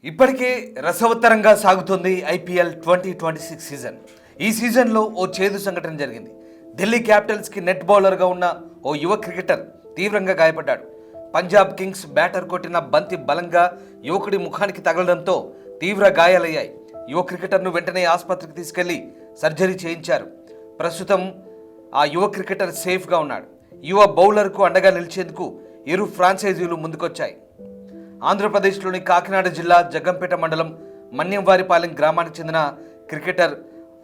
ఇప్పటికే రసవత్తరంగా సాగుతోంది ఐపీఎల్ 2026 సీజన్. ఈ సీజన్లో ఓ చేదు సంఘటన జరిగింది. ఢిల్లీ క్యాపిటల్స్కి నెట్ బౌలర్గా ఉన్న ఓ యువ క్రికెటర్ తీవ్రంగా గాయపడ్డాడు. పంజాబ్ కింగ్స్ బ్యాటర్ కొట్టిన బంతి బలంగా యువకుడి ముఖానికి తగలడంతో తీవ్ర గాయాలయ్యాయి. యువ క్రికెటర్ను వెంటనే ఆసుపత్రికి తీసుకెళ్లి సర్జరీ చేయించారు. ప్రస్తుతం ఆ యువ క్రికెటర్ సేఫ్గా ఉన్నాడు. యువ బౌలర్కు అండగా నిలిచేందుకు ఇరు ఫ్రాంచైజీలు ముందుకొచ్చాయి. ఆంధ్రప్రదేశ్లోని కాకినాడ జిల్లా జగ్గంపేట మండలం మన్యంవారిపాలెం గ్రామానికి చెందిన క్రికెటర్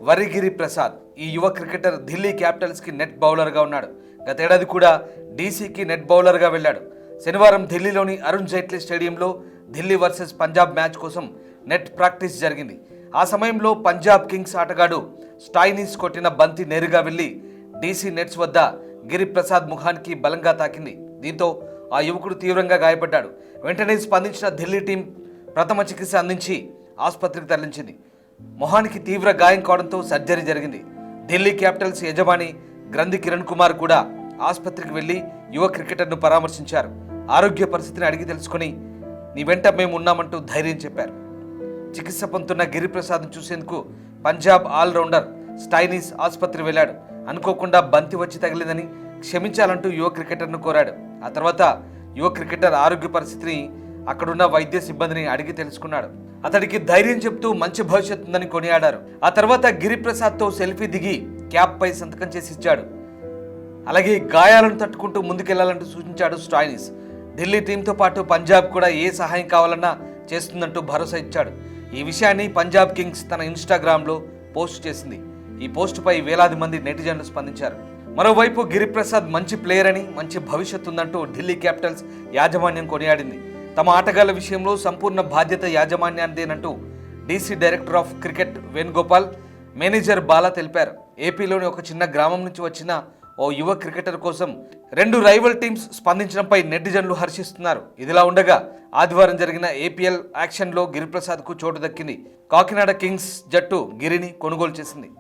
వరిగిరి ప్రసాద్. ఈ యువ క్రికెటర్ ఢిల్లీ క్యాపిటల్స్కి నెట్ బౌలర్గా ఉన్నాడు. గతేడాది కూడా డీసీకి నెట్ బౌలర్గా వెళ్ళాడు. శనివారం ఢిల్లీలోని అరుణ్ జైట్లీ స్టేడియంలో ఢిల్లీ వర్సెస్ పంజాబ్ మ్యాచ్ కోసం నెట్ ప్రాక్టీస్ జరిగింది. ఆ సమయంలో పంజాబ్ కింగ్స్ ఆటగాడు స్టాయినిస్ కొట్టిన బంతి నేరుగా వెళ్లి డీసీ నెట్స్ వద్ద గిరిప్రసాద్ ముఖానికి బలంగా తాకింది. దీంతో ఆ యువకుడు తీవ్రంగా గాయపడ్డాడు. వెంటనే స్పందించిన ఢిల్లీ టీం ప్రథమ చికిత్స అందించి ఆసుపత్రికి తరలించింది. మొహానికి తీవ్ర గాయం కావడంతో సర్జరీ జరిగింది. ఢిల్లీ క్యాపిటల్స్ యజమాని గ్రంథి కిరణ్ కుమార్ కూడా ఆసుపత్రికి వెళ్లి యువ క్రికెటర్ను పరామర్శించారు. ఆరోగ్య పరిస్థితిని అడిగి తెలుసుకుని నీ వెంట మేము ఉన్నామంటూ ధైర్యం చెప్పారు. చికిత్స పొందుతున్న గిరిప్రసాద్ను చూసేందుకు పంజాబ్ ఆల్రౌండర్ స్టైనిస్ ఆసుపత్రి వెళ్ళాడు. అనుకోకుండా బంతి వచ్చి తగిలిందని క్షమించాలంటూ యువ క్రికెటర్ను కోరాడు. ఆ తర్వాత యువ క్రికెటర్ ఆరోగ్య పరిస్థితిని అక్కడున్న వైద్య సిబ్బందిని అడిగి తెలుసుకున్నాడు. అతడికి ధైర్యం చెప్తూ మంచి భవిష్యత్తు ఉందని కొనియాడారు. ఆ తర్వాత గిరిప్రసాద్తో సెల్ఫీ దిగి క్యాప్ పై సంతకం చేసి ఇచ్చాడు. అలాగే గాయాలను తట్టుకుంటూ ముందుకెళ్లాలంటూ సూచించాడు స్టాయినిస్. ఢిల్లీ టీంతో పాటు పంజాబ్ కూడా ఏ సహాయం కావాలన్నా చేస్తుందంటూ భరోసా ఇచ్చాడు. ఈ విషయాన్ని పంజాబ్ కింగ్స్ తన ఇన్స్టాగ్రామ్లో పోస్ట్ చేసింది. ఈ పోస్టుపై వేలాది మంది నెటిజన్లు స్పందించారు. మరోవైపు గిరిప్రసాద్ మంచి ప్లేయర్ అని, మంచి భవిష్యత్తు ఉందంటూ ఢిల్లీ క్యాపిటల్స్ యాజమాన్యం కొనియాడింది. తమ ఆటగాళ్ల విషయంలో సంపూర్ణ బాధ్యత యాజమాన్యానిదేనంటూ DC director of cricket Venugopal, manager Bala తెలిపారు. ఏపీలోని ఒక చిన్న గ్రామం నుంచి వచ్చిన ఓ యువ క్రికెటర్ కోసం 2 రైవల్ టీమ్స్ స్పందించడంపై నెటిజన్లు హర్షిస్తున్నారు. ఇదిలా ఉండగా ఆదివారం జరిగిన ఏపీఎల్ యాక్షన్లో గిరిప్రసాద్కు చోటు దక్కింది. కాకినాడ కింగ్స్ జట్టు గిరిని కొనుగోలు చేసింది.